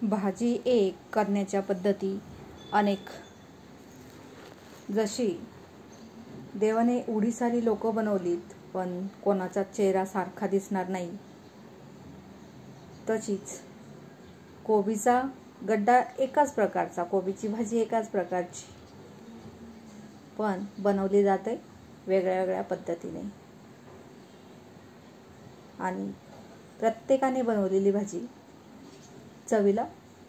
भाजी एक करण्याच्या पद्धती अनेक. जशी देवाने एवढी सारी लोक बनवलीत पण कोणाचा चेहरा सारखा दिसणार नाही, तशीच कोबीचा गड्डा एकाच प्रकारचा, कोबीची भाजी एकाच प्रकारची, पण बनवली जाते वेगळ्या वेगळ्या पद्धतीने. आणि प्रत्येकाने बनवलेली भाजी चवीला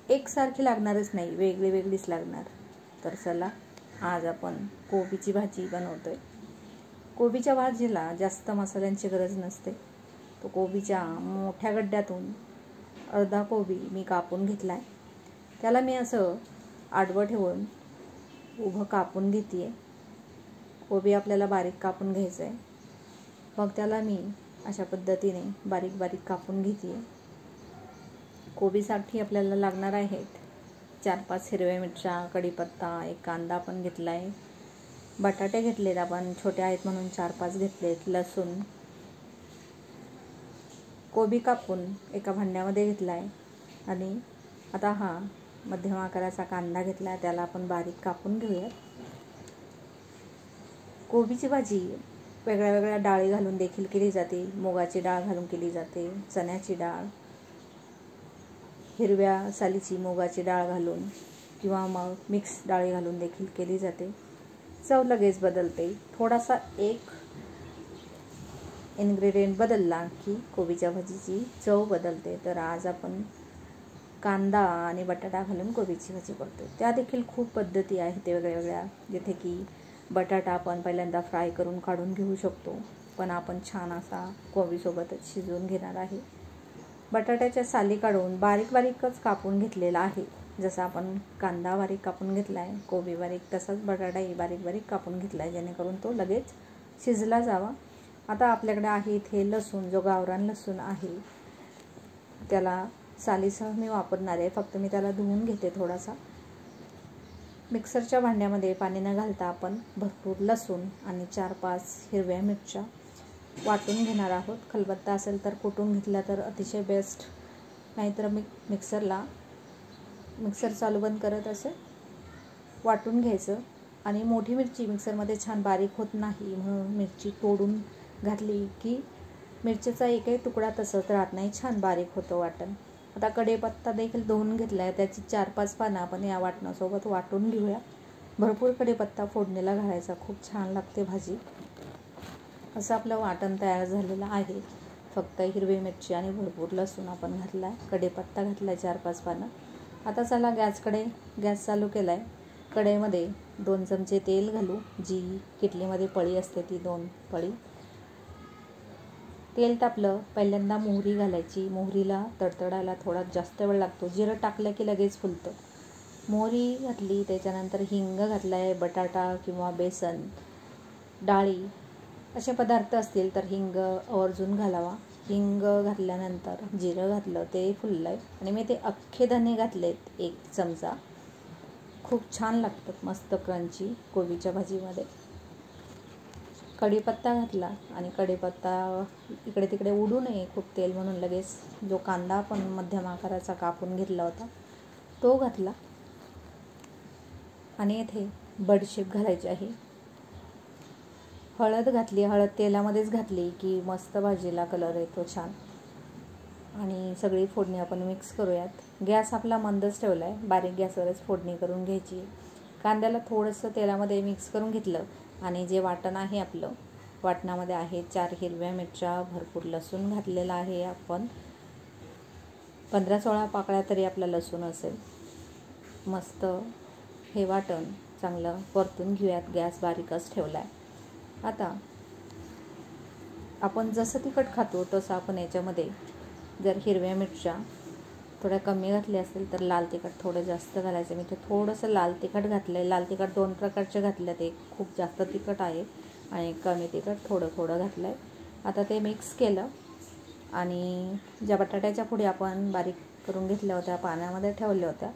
एकसारखी लागणारच नाही, वेगळी वेगळीच लागणार. तर चला, आज आपण कोबीची भाजी बनवतोय. कोबीच्या भाजीला जास्त मसाल्यांची गरज नसते. तो कोबीच्या मोठ्या गड्ड्यातून अर्धा कोबी मी कापून घेतलाय. त्याला मी असं आडवं ठेवून उभं कापून घेते. कोबी आपल्याला बारीक कापून घ्यायचं आहे. मग त्याला मी अशा पद्धतीने बारीक बारीक कापून घेते. कोबीसाठी आपल्याला लागणार आहेत 4-5 हिरव्या मिरच्या, कढीपत्ता, एक कांदा पण घेतला आहे, बटाटे घेतलेत आपण, छोटे आहेत म्हणून 4-5 घेतलेत, लसूण, कोबी कापून एका भांड्यामध्ये घेतला आहे. आणि आता हा मध्यम आकाराचा कांदा घेतला आहे, त्याला आपण बारीक कापून घेऊयात. कोबीची भाजी वेगळ्या वेगळ्या डाळी घालून देखील केली जाते. मुगाची डाळ घालून केली जाते, चण्याची डाळ, हिरव्या सालीची मुगाची डाळ घालून, किंवा मग मिक्स डाळी घालून देखील केली जाते. चव लगेच बदलते. थोडासा एक इन्ग्रेडियंट बदलला की कोबीच्या भाजीची चव बदलते. तर आज आपण कांदा आणि बटाटा घालून कोबीची भाजी करतो. त्या देखील खूप पद्धती आहेत वेगळ्या वेगळ्या, जिथे की बटाटा आपण पहिल्यांदा फ्राय करून काढून घेऊ शकतो, पण आपण छान असा कोबीसोबतच शिजवून घेणार आहे. बटाट्याच्या साली काढून बारीक बारीकच कापून घेतलेला आहे. जसं आपण कांदा बारीक कापून घेतला आहे, कोबी बारीक, तसाच बटाटाही बारीक बारीक कापून घेतला आहे, जेणेकरून तो लगेच शिजला जावा. आता आपल्याकडे आहे इथे लसूण, जो गावरान लसूण आहे, त्याला सालीसह मी वापरणार आहे. फक्त मी त्याला धुवून घेते थोडासा. मिक्सरच्या भांड्यामध्ये पाणी न घालता आपण भरपूर लसूण आणि 4-5 हिरव्या मिरच्या वाटून घेणार आहोत. खलबत्ता असेल तर कुटून घेतला तर अतिशय बेस्ट, नाहीतर मिक्सर चालू बंद करत असे वाटून घ्यायचं. आणि मोठी मिरची मिक्सरमध्ये छान बारीक होत नाही, म्हणून मिरची तोडून घातली की मिरचीचा एकही तुकडा तसंच राहत नाही, छान बारीक होतं वाटण. आता कढीपत्ता देखील धुवून घेतला आहे, त्याची 4-5 पानं आपण या वाटणासोबत वाटून घेऊया. भरपूर कढीपत्ता फोडणीला घालायचा, खूप छान लागते भाजी. असं आपलं वाटण तयार झालेलं आहे. फक्त हिरवी मिरची आणि भरपूर लसूण आपण घातला आहे, कढीपत्ता घातला आहे 4-5 पानं. आता चला गॅस चालू केला आहे. कढईमध्ये 2 चमचे तेल घालू. जी किटलीमध्ये पळी असते ती 2 पळी. तेल तापलं, पहिल्यांदा मोहरी घालायची. मोहरीला तडतडायला थोडा जास्त वेळ लागतो. जिरं टाकलं की लगेच फुलतं. मोहरी घातली, त्याच्यानंतर हिंग घातला आहे. बटाटा किंवा बेसन, डाळी असे पदार्थ असतील तर हिंग आवर्जून घालावा. हिंग घातल्यानंतर जिरं घातलं, ते फुललं आहे. आणि मी ते अख्खे धने घातलेत 1 चमचा. खूप छान लागतात, मस्त क्रंची कोबीच्या भाजीमध्ये. कढीपत्ता घातला आणि कढीपत्ता इकडे तिकडे उडू नये खूप तेल, म्हणून लगेच जो कांदा आपण मध्यम आकाराचा कापून घेतला होता तो घातला. आणि येथे बडीशेप घालायची आहे. हळद घातली. हळद तेलामध्येच घातली की मस्त भाजीला कलर येतो छान. आणि सगळी फोडणी आपण मिक्स करूयात. गॅस आपला मंदच ठेवला आहे, बारीक गॅसवरच फोडणी करून घ्यायची. कांद्याला थोडंसं तेलामध्ये मिक्स करून घेतलं. आणि जे वाटण आहे आपलं, वाटणामध्ये आहे 4 हिरव्या मिरच्या, भरपूर लसूण घातलेला आहे. आपण 15-16 पाकळ्या तरी आपला लसूण असेल. मस्त हे वाटण चांगलं परतून घेऊयात. गॅस बारीकच ठेवला आहे. आता आपण जसं तिखट खातो तसं आपण याच्यामध्ये जर हिरव्या मिरच्या थोड्या कमी घातल्या असेल तर लाल तिखट थोडं जास्त घालायचं. मी ते थोडंसं लाल तिखट घातलं आहे. लाल तिखट 2 प्रकारचे घातलं, ते खूप जास्त तिखट आहे, आणि कमी तिखट थोडं घातलं आहे. आता ते मिक्स केलं आणि ज्या बटाट्याच्या फोडी आपण बारीक करून घेतल्या होत्या, पाण्यामध्ये ठेवल्या होत्या,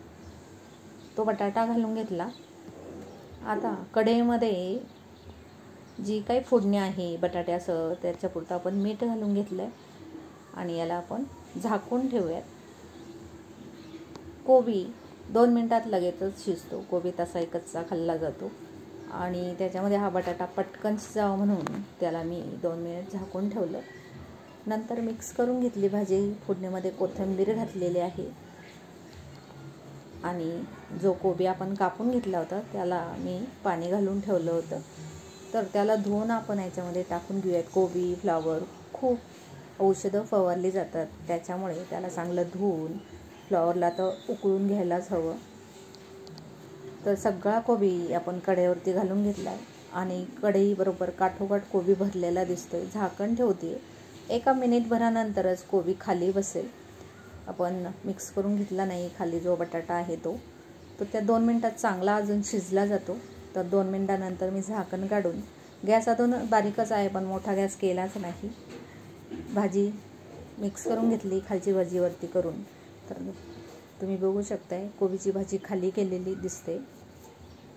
तो बटाटा घालून घेतला. आता कढईमध्ये जी काही फोडणी आहे बटाट्यासह त्याच्यापुरतं आपण मीठ घालून घेतलं आहे. आणि याला आपण झाकून ठेवूयात. कोबी 2 मिनटात लगेचच शिजतो. कोबी तसाही कच्चा खाल्ला जातो आणि त्याच्यामध्ये हा बटाटा पटकन शिजावा म्हणून त्याला मी 2 मिनिट झाकून ठेवलं. नंतर मिक्स करून घेतली भाजी. फोडणीमध्ये कोथिंबीर घातलेली आहे आणि जो कोबी आपण कापून घेतला होता त्याला मी पाणी घालून ठेवलं होतं. तर त्याला धुवून आपण याच्यामध्ये टाकून घेऊयात. कोबी, फ्लॉवर खूप औषधं फवारली जातात, त्याच्यामुळे त्याला चांगलं धुवून फ्लॉवरला तर उकळून घ्यायलाच हवं. तर सगळा कोबी आपण कढईवरती घालून घेतला आहे आणि कढईबरोबर काठोकाठ कोबी भरलेला दिसतोय. झाकण ठेवते. 1 मिनिटभरानंतरच कोबी खाली बसेल. आपण मिक्स करून घेतला नाही खाली जो बटाटा आहे तो त्या 2 मिनटात चांगला अजून शिजला जातो. तर 2 मिनटानंतर मी झाकण काढून गॅस अजून बारीकच आहे, पण मोठा गॅस केलाच नाही. भाजी मिक्स करून घेतली खालची भाजीवरती करून. तर तुम्ही बघू शकताय कोबीची भाजी खाली केलेली दिसते.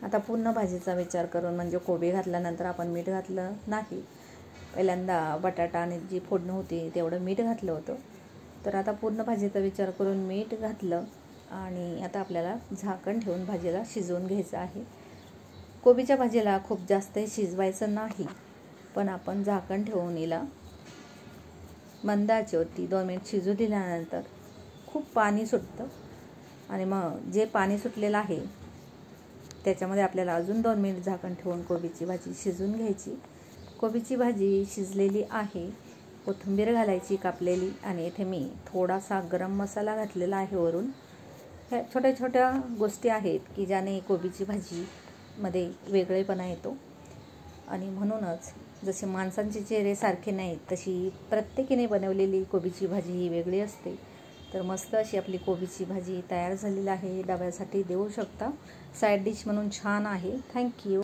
आता पूर्ण भाजीचा विचार करून, म्हणजे कोबी घातल्यानंतर आपण मीठ घातलं नाही. पहिल्यांदा बटाटा आणि जी फोडणी होती तेवढं मीठ घातलं होतं. तर आता पूर्ण भाजीचा विचार करून मीठ घातलं आणि आता आपल्याला झाकण ठेवून भाजीला शिजवून घ्यायचं आहे. कोबीच्या भाजीला खूप जास्त शिजवायचं नाही, पण आपण झाकण ठेवून हिला मंद आचेवरती 2 मिनिट शिजू दिल्यानंतर खूप पाणी सुटतं आणि मग जे पाणी सुटलेलं आहे त्याच्यामध्ये आपल्याला अजून 2 मिनिट झाकण ठेवून कोबीची भाजी शिजवून घ्यायची. कोबीची भाजी शिजलेली आहे. कोथिंबीर घालायची कापलेली आणि इथे मी थोडासा गरम मसाला घातलेला आहे वरून. ह्या छोट्या छोट्या गोष्टी आहेत की ज्याने कोबीची भाजीमध्ये वेगळेपणा येतो आणि म्हणूनच जसे माणसांचे चेहरे सारखे नाहीत तशी प्रत्येकीने बनवलेली कोबीची भाजी ही वेगळी असते. तर मस्त अशी आपली कोबीची भाजी तयार झालेली आहे. डब्यासाठी देऊ शकता. साईड डिश म्हणून छान आहे. थँक्यू.